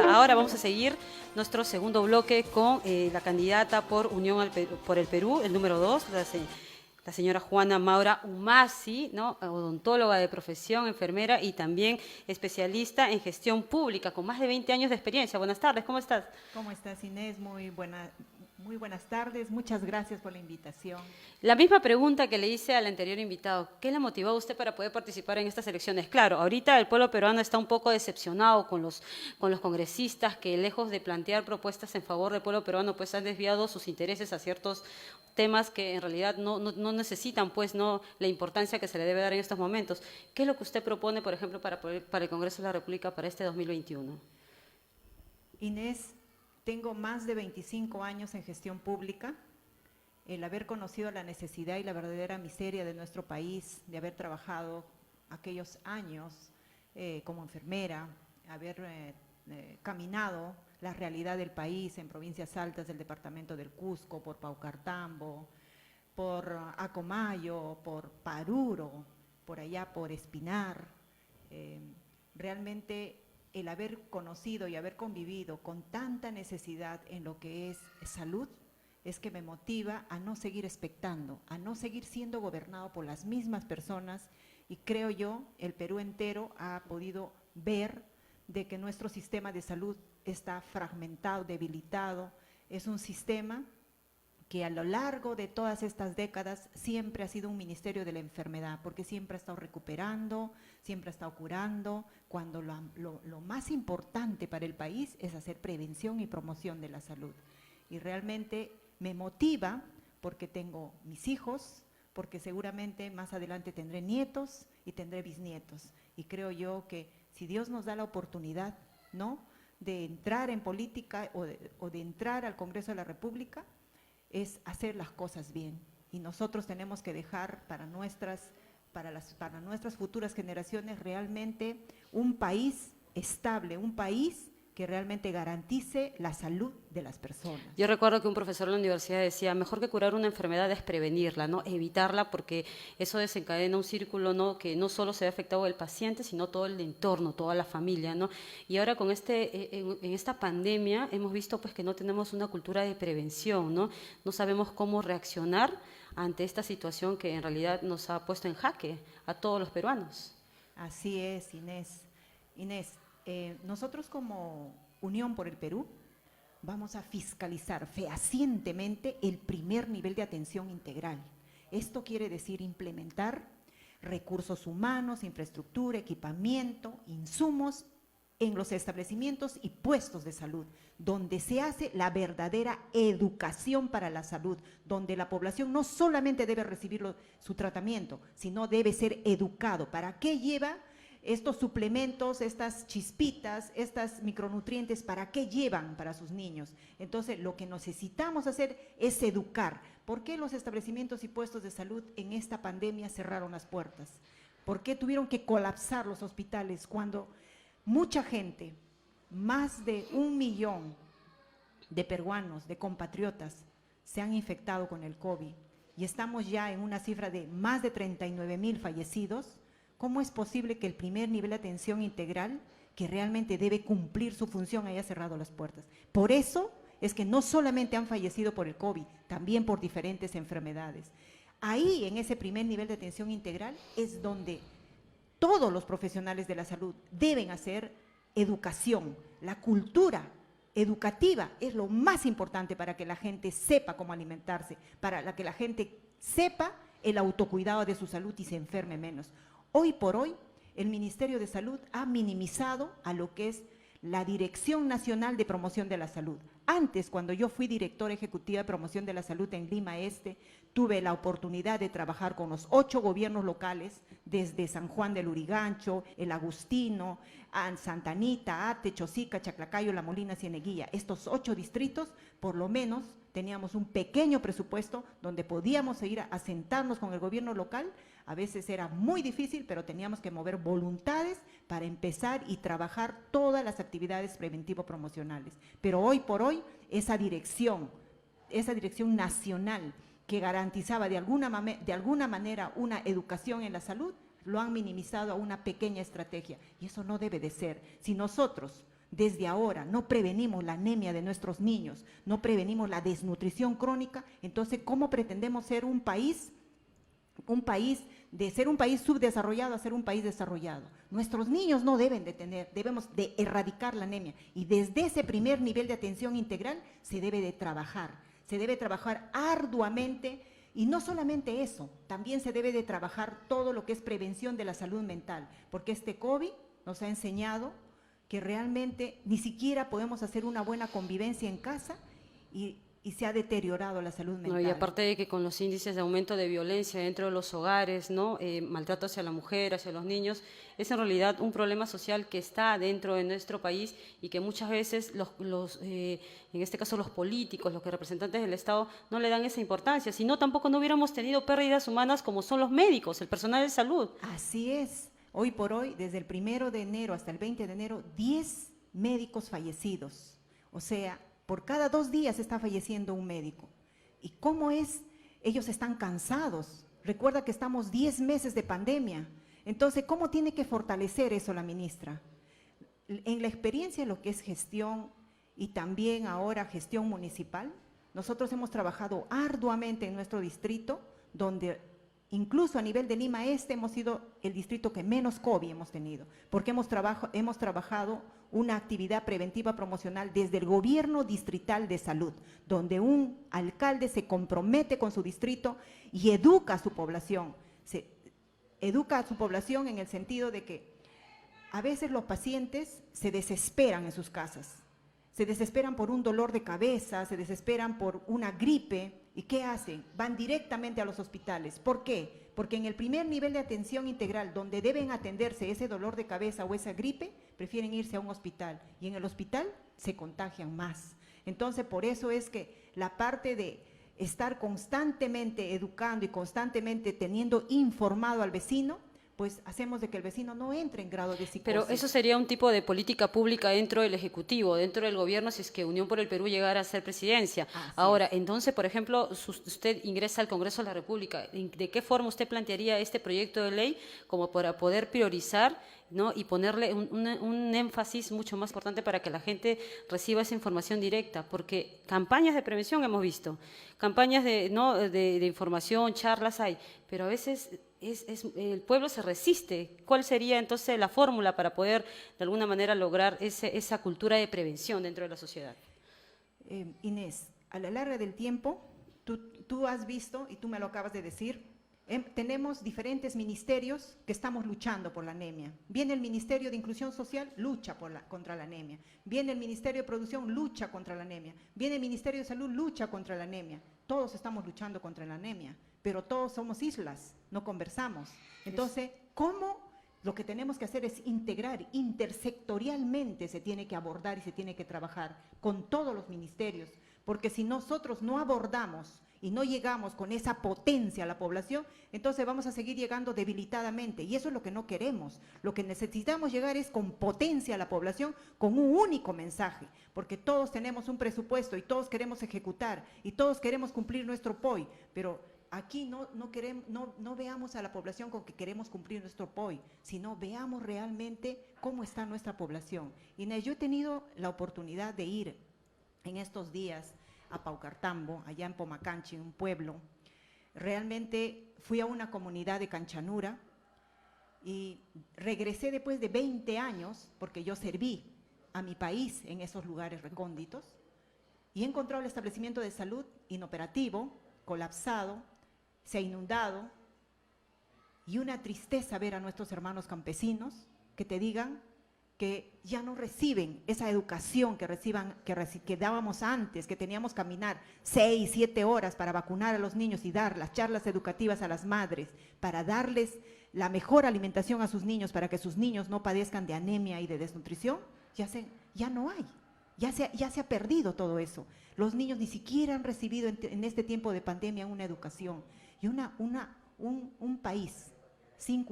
Ahora vamos a seguir nuestro segundo bloque con la candidata por Unión por el Perú, el número 2, la señora Juana Maura Humasi, ¿no? Odontóloga de profesión, enfermera y también especialista en gestión pública, con más de 20 años de experiencia. Buenas tardes, ¿cómo estás? ¿Cómo estás, Inés? Muy buenas tardes. Muchas gracias por la invitación. La misma pregunta que le hice al anterior invitado, ¿qué le motivó a usted para poder participar en estas elecciones? Claro, ahorita el pueblo peruano está un poco decepcionado con los congresistas que, lejos de plantear propuestas en favor del pueblo peruano, pues han desviado sus intereses a ciertos temas que en realidad no necesitan pues no la importancia que se le debe dar en estos momentos. ¿Qué es lo que usted propone, por ejemplo, para el Congreso de la República para este 2021? Inés, tengo más de 25 años en gestión pública. El haber conocido la necesidad y la verdadera miseria de nuestro país, de haber trabajado aquellos años como enfermera, haber caminado la realidad del país en provincias altas del departamento del Cusco, por Paucartambo, por Acomayo, por Paruro, por allá por Espinar. Realmente el haber conocido y haber convivido con tanta necesidad en lo que es salud, es que me motiva a no seguir expectando, a no seguir siendo gobernado por las mismas personas, y creo yo, el Perú entero ha podido ver de que nuestro sistema de salud está fragmentado, debilitado. Es un sistema que a lo largo de todas estas décadas siempre ha sido un ministerio de la enfermedad, porque siempre ha estado recuperando, siempre ha estado curando, cuando lo más importante para el país es hacer prevención y promoción de la salud. Y realmente me motiva porque tengo mis hijos, porque seguramente más adelante tendré nietos y tendré bisnietos. Y creo yo que si Dios nos da la oportunidad, ¿no?, de entrar en política o de entrar al Congreso de la República, es hacer las cosas bien. Y nosotros tenemos que dejar para nuestras futuras generaciones realmente un país estable, un país que realmente garantice la salud de las personas. Yo recuerdo que un profesor de la universidad decía, mejor que curar una enfermedad es prevenirla, ¿no? Evitarla, porque eso desencadena un círculo, ¿no?, que no solo se ve afectado el paciente, sino todo el entorno, toda la familia, ¿no? Y ahora con en esta pandemia hemos visto pues que no tenemos una cultura de prevención, ¿no? No sabemos cómo reaccionar ante esta situación que en realidad nos ha puesto en jaque a todos los peruanos. Así es, Inés. Inés, nosotros como Unión por el Perú vamos a fiscalizar fehacientemente el primer nivel de atención integral. Esto quiere decir implementar recursos humanos, infraestructura, equipamiento, insumos en los establecimientos y puestos de salud, donde se hace la verdadera educación para la salud, donde la población no solamente debe recibir su tratamiento, sino debe ser educado. ¿Para qué lleva estos suplementos, estas chispitas, estas micronutrientes? ¿Para qué llevan para sus niños? Entonces, lo que necesitamos hacer es educar. ¿Por qué los establecimientos y puestos de salud en esta pandemia cerraron las puertas? ¿Por qué tuvieron que colapsar los hospitales cuando mucha gente, más de 1 millón de peruanos, de compatriotas, se han infectado con el COVID y estamos ya en una cifra de más de 39,000 fallecidos? ¿Cómo es posible que el primer nivel de atención integral, que realmente debe cumplir su función, haya cerrado las puertas? Por eso es que no solamente han fallecido por el COVID, también por diferentes enfermedades. Ahí, en ese primer nivel de atención integral, es donde todos los profesionales de la salud deben hacer educación. La cultura educativa es lo más importante para que la gente sepa cómo alimentarse, para que la gente sepa el autocuidado de su salud y se enferme menos. Hoy por hoy, el Ministerio de Salud ha minimizado a lo que es la Dirección Nacional de Promoción de la Salud. Antes, cuando yo fui directora ejecutiva de promoción de la salud en Lima Este, tuve la oportunidad de trabajar con los 8 gobiernos locales, desde San Juan del Lurigancho, El Agustino, Santa Anita, Ate, Chosica, Chaclacayo, La Molina, Cieneguilla. Estos 8 distritos, por lo menos, teníamos un pequeño presupuesto donde podíamos seguir a sentarnos con el gobierno local. A veces era muy difícil, pero teníamos que mover voluntades para empezar y trabajar todas las actividades preventivo-promocionales. Pero hoy por hoy, esa dirección nacional que garantizaba de alguna manera una educación en la salud, lo han minimizado a una pequeña estrategia. Y eso no debe de ser. Si nosotros desde ahora no prevenimos la anemia de nuestros niños, no prevenimos la desnutrición crónica, entonces ¿cómo pretendemos ser un país de ser un país subdesarrollado a ser un país desarrollado? Nuestros niños no deben de tener, debemos de erradicar la anemia, y desde ese primer nivel de atención integral se debe trabajar arduamente, y no solamente eso, también se debe de trabajar todo lo que es prevención de la salud mental, porque este COVID nos ha enseñado que realmente ni siquiera podemos hacer una buena convivencia en casa y se ha deteriorado la salud mental. No, y aparte de que con los índices de aumento de violencia dentro de los hogares, ¿no? Maltrato hacia la mujer, hacia los niños, es en realidad un problema social que está dentro de nuestro país y que muchas veces en este caso los políticos, los representantes del Estado no le dan esa importancia, si no tampoco no hubiéramos tenido pérdidas humanas como son los médicos, el personal de salud. Así es. Hoy por hoy, desde el 1 de enero hasta el 20 de enero, 10 médicos fallecidos. O sea, por cada 2 días está falleciendo un médico. ¿Y cómo es? Ellos están cansados. Recuerda que estamos 10 meses de pandemia. Entonces, ¿cómo tiene que fortalecer eso la ministra? En la experiencia de lo que es gestión y también ahora gestión municipal, nosotros hemos trabajado arduamente en nuestro distrito, donde incluso a nivel de Lima Este hemos sido el distrito que menos COVID hemos tenido, porque hemos trabajado una actividad preventiva promocional desde el gobierno distrital de salud, donde un alcalde se compromete con su distrito y educa a su población. Se educa a su población en el sentido de que a veces los pacientes se desesperan en sus casas, se desesperan por un dolor de cabeza, se desesperan por una gripe. ¿Y qué hacen? Van directamente a los hospitales. ¿Por qué? Porque en el primer nivel de atención integral, donde deben atenderse ese dolor de cabeza o esa gripe, prefieren irse a un hospital. Y en el hospital se contagian más. Entonces, por eso es que la parte de estar constantemente educando y constantemente teniendo informado al vecino, pues hacemos de que el vecino no entre en grado de psicosis. Pero eso sería un tipo de política pública dentro del Ejecutivo, dentro del gobierno, si es que Unión por el Perú llegara a ser presidencia. Ahora, entonces, por ejemplo, usted ingresa al Congreso de la República, ¿de qué forma usted plantearía este proyecto de ley como para poder priorizar, ¿no? Y ponerle un énfasis mucho más importante para que la gente reciba esa información directa? Porque campañas de prevención hemos visto, campañas de información, charlas hay, pero a veces el pueblo se resiste. ¿Cuál sería entonces la fórmula para poder de alguna manera lograr esa cultura de prevención dentro de la sociedad? Inés, a la larga del tiempo, tú has visto, y tú me lo acabas de decir, tenemos diferentes ministerios que estamos luchando por la anemia. Viene el Ministerio de Inclusión Social, lucha contra la anemia. Viene el Ministerio de Producción, lucha contra la anemia. Viene el Ministerio de Salud, lucha contra la anemia. Todos estamos luchando contra la anemia, pero todos somos islas, no conversamos. Entonces, ¿cómo? Lo que tenemos que hacer es integrar, intersectorialmente se tiene que abordar y se tiene que trabajar con todos los ministerios, porque si nosotros no abordamos y no llegamos con esa potencia a la población, entonces vamos a seguir llegando debilitadamente, y eso es lo que no queremos. Lo que necesitamos llegar es con potencia a la población, con un único mensaje, porque todos tenemos un presupuesto y todos queremos ejecutar y todos queremos cumplir nuestro POI, pero aquí no veamos a la población con que queremos cumplir nuestro POI, sino veamos realmente cómo está nuestra población. Inés, yo he tenido la oportunidad de ir en estos días a Paucartambo, allá en Pomacanchi, un pueblo. Realmente fui a una comunidad de Canchanura y regresé después de 20 años, porque yo serví a mi país en esos lugares recónditos, y he encontrado el establecimiento de salud inoperativo, colapsado, se ha inundado, y una tristeza ver a nuestros hermanos campesinos que te digan que ya no reciben esa educación que dábamos antes, que teníamos que caminar 6, 7 horas para vacunar a los niños y dar las charlas educativas a las madres, para darles la mejor alimentación a sus niños, para que sus niños no padezcan de anemia y de desnutrición. Ya no hay, ya se ha perdido todo eso. Los niños ni siquiera han recibido en este tiempo de pandemia una educación. Y un país sin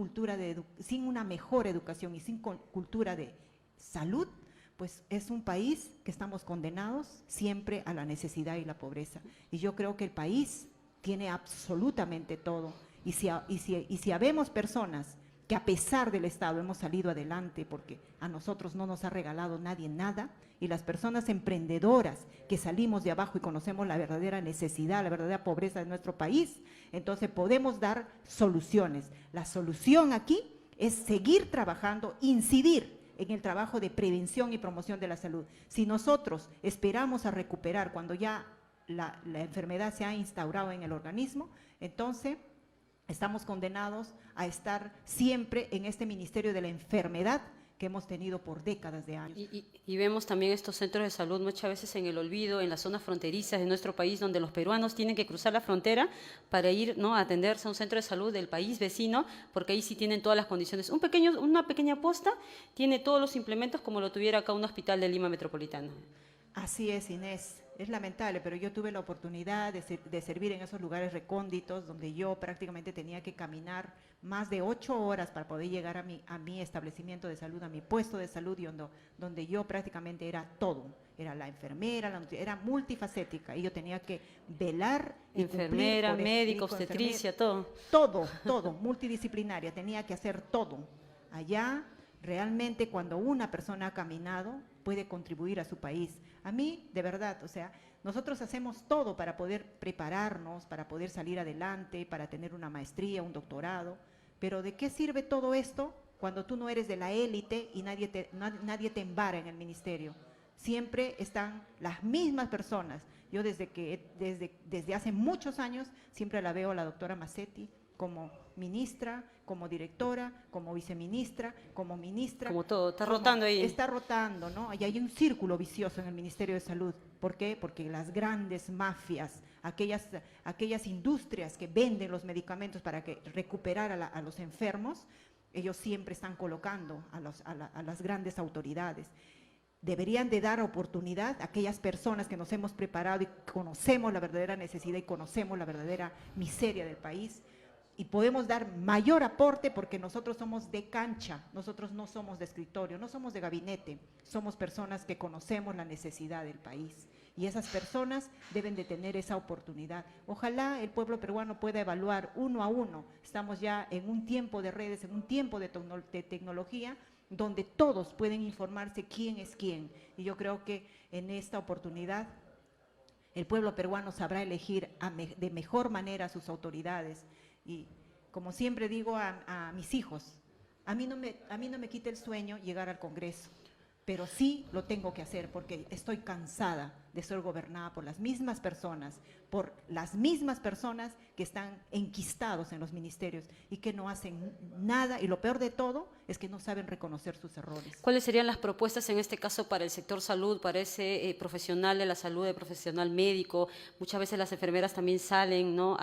una mejor educación y sin cultura de salud, pues es un país que estamos condenados siempre a la necesidad y la pobreza. Y yo creo que el país tiene absolutamente todo. Y si habemos personas que a pesar del Estado hemos salido adelante porque a nosotros no nos ha regalado nadie nada, y las personas emprendedoras que salimos de abajo y conocemos la verdadera necesidad, la verdadera pobreza de nuestro país, entonces podemos dar soluciones. La solución aquí es seguir trabajando, incidir en el trabajo de prevención y promoción de la salud. Si nosotros esperamos a recuperar cuando ya la enfermedad se ha instaurado en el organismo, entonces estamos condenados a estar siempre en este ministerio de la enfermedad que hemos tenido por décadas de años. Y vemos también estos centros de salud muchas veces en el olvido, en las zonas fronterizas de nuestro país, donde los peruanos tienen que cruzar la frontera para ir, ¿no?, a atenderse a un centro de salud del país vecino, porque ahí sí tienen todas las condiciones. Una pequeña posta tiene todos los implementos como lo tuviera acá un hospital de Lima Metropolitana. Así es, Inés. Es lamentable, pero yo tuve la oportunidad de servir en esos lugares recónditos donde yo prácticamente tenía que caminar más de 8 horas para poder llegar a mi establecimiento de salud, a mi puesto de salud, y donde yo prácticamente era todo. Era la enfermera, era multifacética, y yo tenía que velar y enfermera, médico, obstetricia, todo. Todo, multidisciplinaria, tenía que hacer todo. Allá, realmente, cuando una persona ha caminado, puede contribuir a su país. A mí, de verdad, o sea, nosotros hacemos todo para poder prepararnos, para poder salir adelante, para tener una maestría, un doctorado, pero ¿de qué sirve todo esto cuando tú no eres de la élite y nadie te embara en el ministerio? Siempre están las mismas personas. Yo desde hace muchos años siempre la veo a la doctora Massetti como ministra, como directora, como viceministra, como ministra. Como todo, está rotando ahí. Está rotando, ¿no? Y hay un círculo vicioso en el Ministerio de Salud. ¿Por qué? Porque las grandes mafias, aquellas industrias que venden los medicamentos para recuperar a los enfermos, ellos siempre están colocando a las grandes autoridades. Deberían de dar oportunidad a aquellas personas que nos hemos preparado y conocemos la verdadera necesidad y conocemos la verdadera miseria del país, y podemos dar mayor aporte porque nosotros somos de cancha, nosotros no somos de escritorio, no somos de gabinete, somos personas que conocemos la necesidad del país, y esas personas deben de tener esa oportunidad. Ojalá el pueblo peruano pueda evaluar uno a uno. Estamos ya en un tiempo de redes, en un tiempo de tecnología, donde todos pueden informarse quién es quién, y yo creo que en esta oportunidad el pueblo peruano sabrá elegir de mejor manera a sus autoridades. Y como siempre digo a mis hijos, a mí no me quita el sueño llegar al Congreso, pero sí lo tengo que hacer porque estoy cansada de ser gobernada por las mismas personas que están enquistados en los ministerios y que no hacen nada, y lo peor de todo es que no saben reconocer sus errores. ¿Cuáles serían las propuestas en este caso para el sector salud, para ese profesional de la salud, el profesional médico? Muchas veces las enfermeras también salen, ¿no?,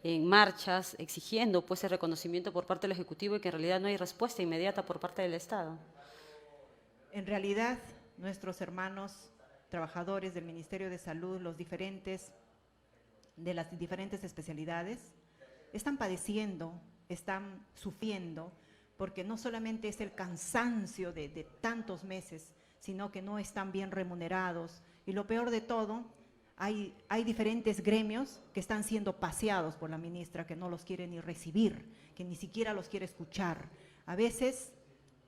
en marchas exigiendo pues el reconocimiento por parte del Ejecutivo, y que en realidad no hay respuesta inmediata por parte del Estado. En realidad, nuestros hermanos trabajadores del Ministerio de Salud, de las diferentes especialidades, están padeciendo, están sufriendo, porque no solamente es el cansancio de tantos meses, sino que no están bien remunerados, y lo peor de todo, hay diferentes gremios que están siendo paseados por la ministra, que no los quiere ni recibir, que ni siquiera los quiere escuchar. A veces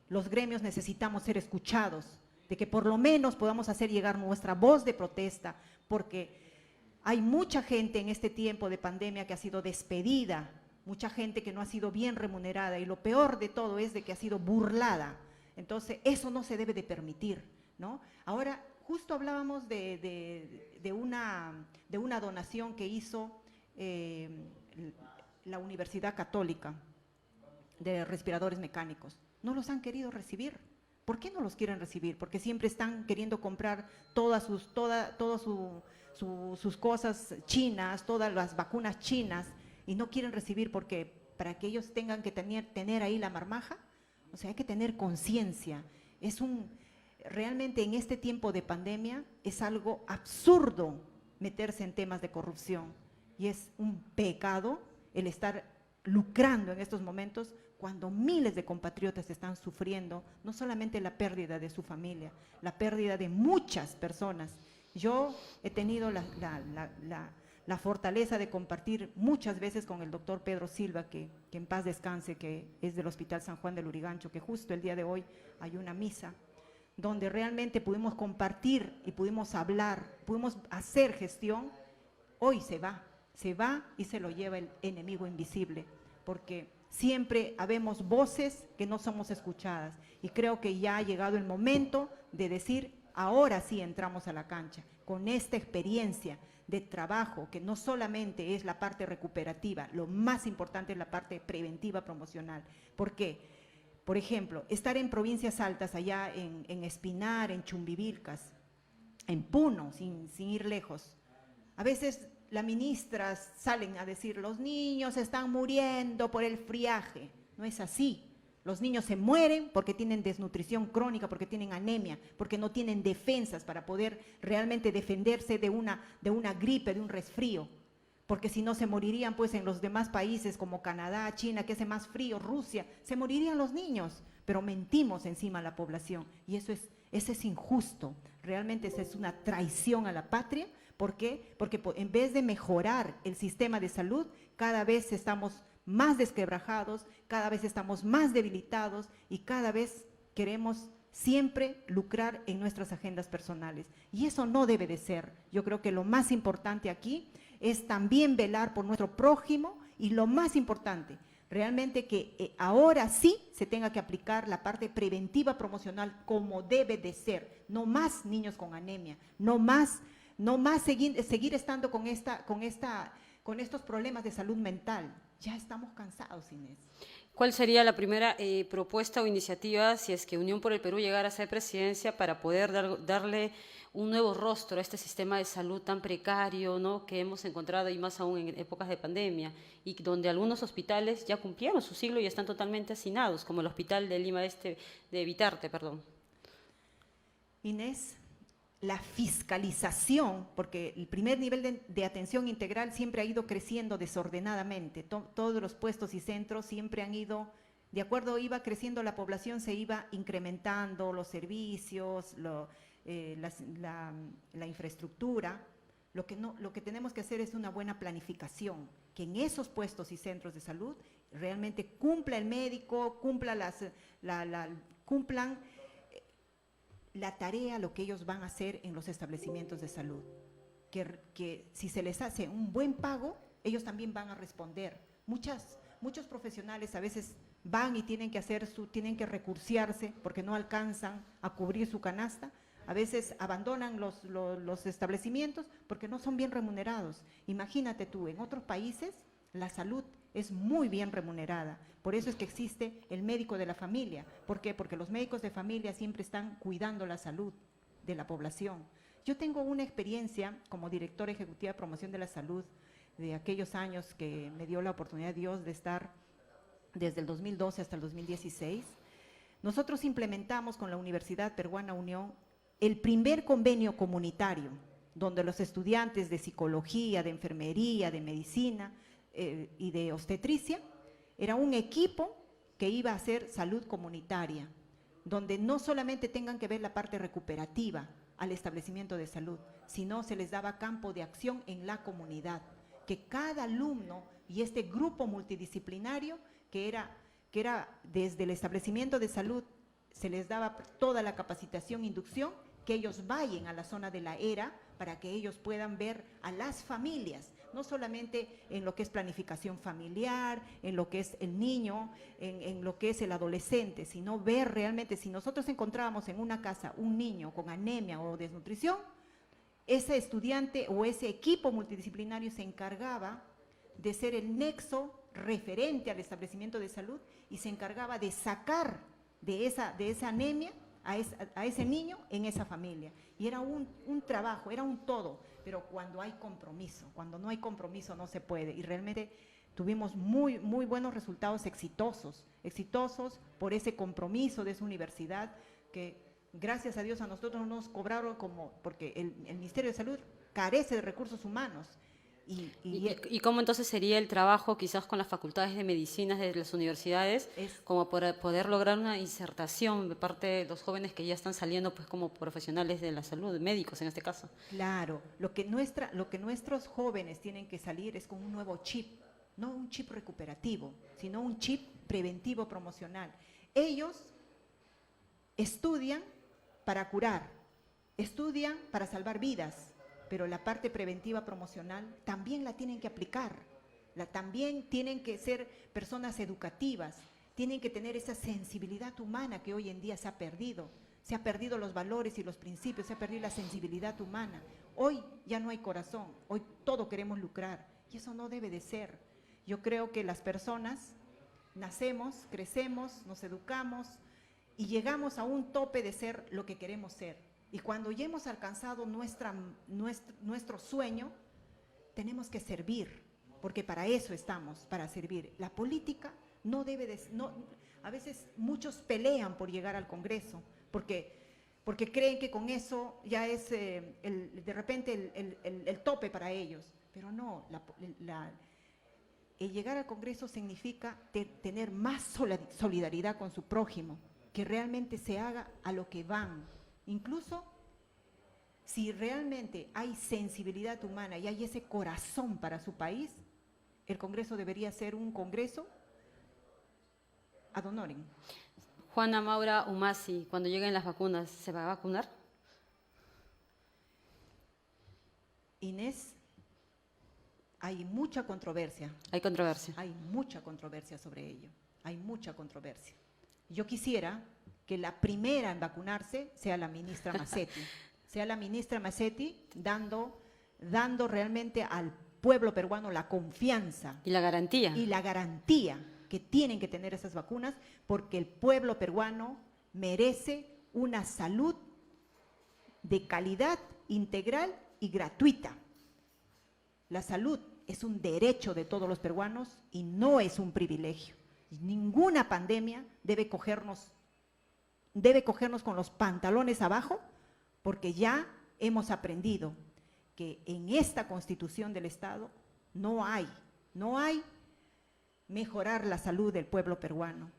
los gremios necesitamos ser escuchados, de que por lo menos podamos hacer llegar nuestra voz de protesta, porque hay mucha gente en este tiempo de pandemia que ha sido despedida, mucha gente que no ha sido bien remunerada, y lo peor de todo es de que ha sido burlada. Entonces, eso no se debe de permitir, ¿no? Ahora, justo hablábamos de una donación que hizo la Universidad Católica de respiradores mecánicos. No los han querido recibir. ¿Por qué no los quieren recibir? Porque siempre están queriendo comprar todas sus cosas chinas, todas las vacunas chinas, y no quieren recibir porque para que ellos tengan que tener ahí la marmaja. O sea, hay que tener conciencia. Realmente en este tiempo de pandemia es algo absurdo meterse en temas de corrupción, y es un pecado el estar lucrando en estos momentos cuando miles de compatriotas están sufriendo no solamente la pérdida de su familia, la pérdida de muchas personas. Yo he tenido la la fortaleza de compartir muchas veces con el doctor Pedro Silva, que en paz descanse, que es del Hospital San Juan de Lurigancho, que justo el día de hoy hay una misa, donde realmente pudimos compartir y pudimos hablar, pudimos hacer gestión. Hoy se va y se lo lleva el enemigo invisible, porque siempre habemos voces que no somos escuchadas, y creo que ya ha llegado el momento de decir, ahora sí entramos a la cancha, con esta experiencia de trabajo, que no solamente es la parte recuperativa, lo más importante es la parte preventiva promocional. ¿Por qué? Por ejemplo, estar en provincias altas, allá en Espinar, en Chumbivilcas, en Puno, sin ir lejos, a veces las ministras salen a decir, los niños están muriendo por el friaje. No es así. Los niños se mueren porque tienen desnutrición crónica, porque tienen anemia, porque no tienen defensas para poder realmente defenderse de una gripe, de un resfrío. Porque si no se morirían pues en los demás países como Canadá, China, que hace más frío, Rusia, se morirían los niños. Pero mentimos encima a la población y eso es injusto. Realmente esa es una traición a la patria. ¿Por qué? Porque en vez de mejorar el sistema de salud, cada vez estamos más desquebrajados, cada vez estamos más debilitados y cada vez queremos siempre lucrar en nuestras agendas personales. Y eso no debe de ser. Yo creo que lo más importante aquí es también velar por nuestro prójimo y lo más importante, realmente que ahora sí se tenga que aplicar la parte preventiva promocional como debe de ser. No más niños con anemia, no más seguir estando con estos problemas de salud mental. Ya estamos cansados, Inés. ¿Cuál sería la primera propuesta o iniciativa si es que Unión por el Perú llegara a ser presidencia para poder darle un nuevo rostro a este sistema de salud tan precario, ¿no?, que hemos encontrado, y más aún en épocas de pandemia, y donde algunos hospitales ya cumplieron su siglo y están totalmente hacinados, como el Hospital de Lima de Vitarte, perdón? Inés, la fiscalización, porque el primer nivel de atención integral siempre ha ido creciendo desordenadamente, todos los puestos y centros siempre han ido, de acuerdo iba creciendo la población, se iba incrementando los servicios, la infraestructura. Lo que tenemos que hacer es una buena planificación, que en esos puestos y centros de salud realmente cumpla el médico, cumplan la tarea, lo que ellos van a hacer en los establecimientos de salud, que si se les hace un buen pago, ellos también van a responder. Muchos profesionales a veces van y tienen que recursearse porque no alcanzan a cubrir su canasta, a veces abandonan los establecimientos porque no son bien remunerados. Imagínate tú, en otros países la salud es muy bien remunerada, por eso es que existe el médico de la familia. ¿Por qué? Porque los médicos de familia siempre están cuidando la salud de la población. Yo tengo una experiencia como directora ejecutiva de promoción de la salud de aquellos años que me dio la oportunidad Dios de estar desde el 2012 hasta el 2016. Nosotros implementamos con la Universidad Peruana Unión el primer convenio comunitario, donde los estudiantes de psicología, de enfermería, de medicina y de obstetricia, era un equipo que iba a hacer salud comunitaria, donde no solamente tengan que ver la parte recuperativa al establecimiento de salud, sino se les daba campo de acción en la comunidad, que cada alumno y este grupo multidisciplinario que era desde el establecimiento de salud, se les daba toda la capacitación, inducción, que ellos vayan a la zona de la ERA para que ellos puedan ver a las familias, no solamente en lo que es planificación familiar, en lo que es el niño, en lo que es el adolescente, sino ver realmente, si nosotros encontrábamos en una casa un niño con anemia o desnutrición, ese estudiante o ese equipo multidisciplinario se encargaba de ser el nexo referente al establecimiento de salud y se encargaba de sacar de esa anemia a ese niño en esa familia. Y era un trabajo, era un todo, pero cuando hay compromiso, cuando no hay compromiso no se puede. Y realmente tuvimos muy buenos resultados exitosos por ese compromiso de esa universidad que, gracias a Dios, a nosotros nos cobraron porque el Ministerio de Salud carece de recursos humanos ¿Y cómo entonces sería el trabajo quizás con las facultades de medicinas de las universidades como para poder lograr una insertación de parte de los jóvenes que ya están saliendo pues como profesionales de la salud, médicos en este caso? Claro, lo que nuestros jóvenes tienen que salir es con un nuevo chip, no un chip recuperativo, sino un chip preventivo promocional. Ellos estudian para curar, estudian para salvar vidas, pero la parte preventiva promocional también la tienen que aplicar, también tienen que ser personas educativas, tienen que tener esa sensibilidad humana que hoy en día se ha perdido los valores y los principios, se ha perdido la sensibilidad humana. Hoy ya no hay corazón, hoy todo queremos lucrar y eso no debe de ser. Yo creo que las personas nacemos, crecemos, nos educamos y llegamos a un tope de ser lo que queremos ser. Y cuando ya hemos alcanzado nuestro sueño, tenemos que servir, porque para eso estamos, para servir. La política no debe de… a veces muchos pelean por llegar al Congreso, porque creen que con eso ya es de repente el tope para ellos. Pero no, el llegar al Congreso significa tener más solidaridad con su prójimo, que realmente se haga a lo que van. Incluso si realmente hay sensibilidad humana y hay ese corazón para su país, el Congreso debería ser un Congreso ad honorem. Juana Maura Humasi, cuando lleguen las vacunas, ¿se va a vacunar? Inés, hay mucha controversia. Hay controversia. Hay mucha controversia sobre ello, hay mucha controversia. Yo quisiera que la primera en vacunarse sea la ministra Massetti, dando realmente al pueblo peruano la confianza. Y la garantía. Y la garantía que tienen que tener esas vacunas, porque el pueblo peruano merece una salud de calidad, integral y gratuita. La salud es un derecho de todos los peruanos y no es un privilegio. Ninguna pandemia debe cogernos con los pantalones abajo, porque ya hemos aprendido que en esta Constitución del Estado no hay mejorar la salud del pueblo peruano.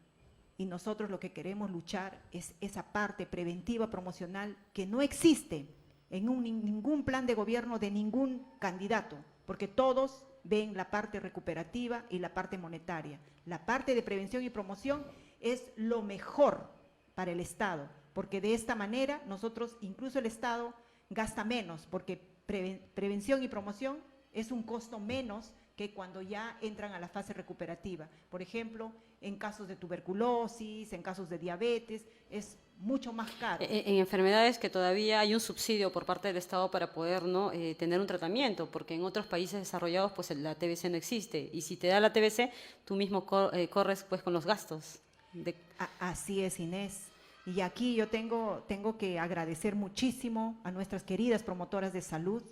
Y nosotros lo que queremos luchar es esa parte preventiva promocional que no existe en ningún plan de gobierno de ningún candidato, porque todos ven la parte recuperativa y la parte monetaria. La parte de prevención y promoción es lo mejor para el Estado, porque de esta manera nosotros, incluso el Estado, gasta menos, porque prevención y promoción es un costo menos que cuando ya entran a la fase recuperativa. Por ejemplo, en casos de tuberculosis, en casos de diabetes, es mucho más caro. En enfermedades que todavía hay un subsidio por parte del Estado para poder tener un tratamiento, porque en otros países desarrollados pues la TBC no existe, y si te da la TBC, tú mismo corres pues con los gastos. Así es, Inés. Y aquí yo tengo que agradecer muchísimo a nuestras queridas promotoras de salud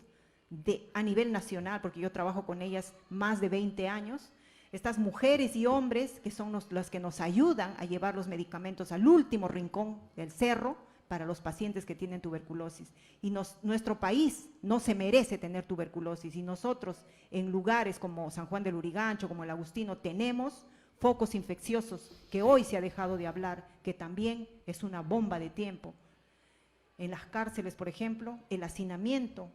a nivel nacional, porque yo trabajo con ellas más de 20 años, estas mujeres y hombres que son los que nos ayudan a llevar los medicamentos al último rincón del cerro para los pacientes que tienen tuberculosis. Y nuestro país no se merece tener tuberculosis, y nosotros en lugares como San Juan del Lurigancho, como el Agustino, tenemos focos infecciosos que hoy se ha dejado de hablar, que también es una bomba de tiempo. En las cárceles, por ejemplo, el hacinamiento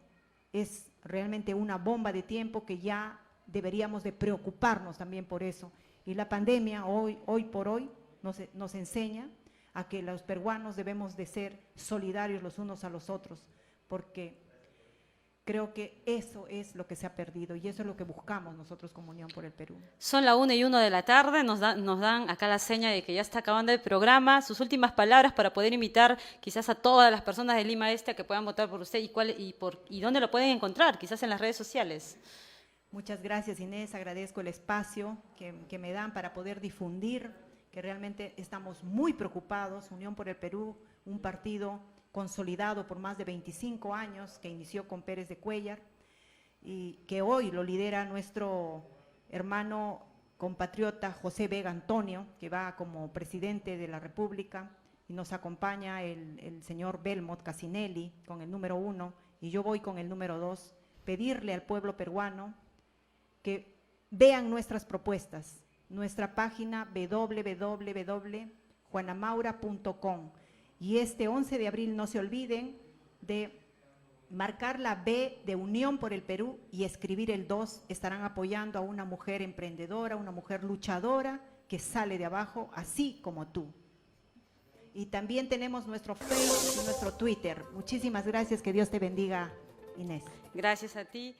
es realmente una bomba de tiempo que ya deberíamos de preocuparnos también por eso. Y la pandemia hoy por hoy nos enseña a que los peruanos debemos de ser solidarios los unos a los otros, porque creo que eso es lo que se ha perdido y eso es lo que buscamos nosotros como Unión por el Perú. Son la 1:01 de la tarde, nos dan acá la seña de que ya está acabando el programa. Sus últimas palabras para poder invitar quizás a todas las personas de Lima Este a que puedan votar por usted, y dónde lo pueden encontrar, quizás en las redes sociales. Muchas gracias, Inés, agradezco el espacio que me dan para poder difundir que realmente estamos muy preocupados. Unión por el Perú, un partido consolidado por más de 25 años, que inició con Pérez de Cuéllar y que hoy lo lidera nuestro hermano compatriota José Vega Antonio, que va como presidente de la República, y nos acompaña el señor Belmont Casinelli con el número 1 y yo voy con el número 2, pedirle al pueblo peruano que vean nuestras propuestas, nuestra página www.juanamaura.com. Y este 11 de abril no se olviden de marcar la B de Unión por el Perú y escribir el 2. Estarán apoyando a una mujer emprendedora, una mujer luchadora que sale de abajo, así como tú. Y también tenemos nuestro Facebook y nuestro Twitter. Muchísimas gracias, que Dios te bendiga, Inés. Gracias a ti.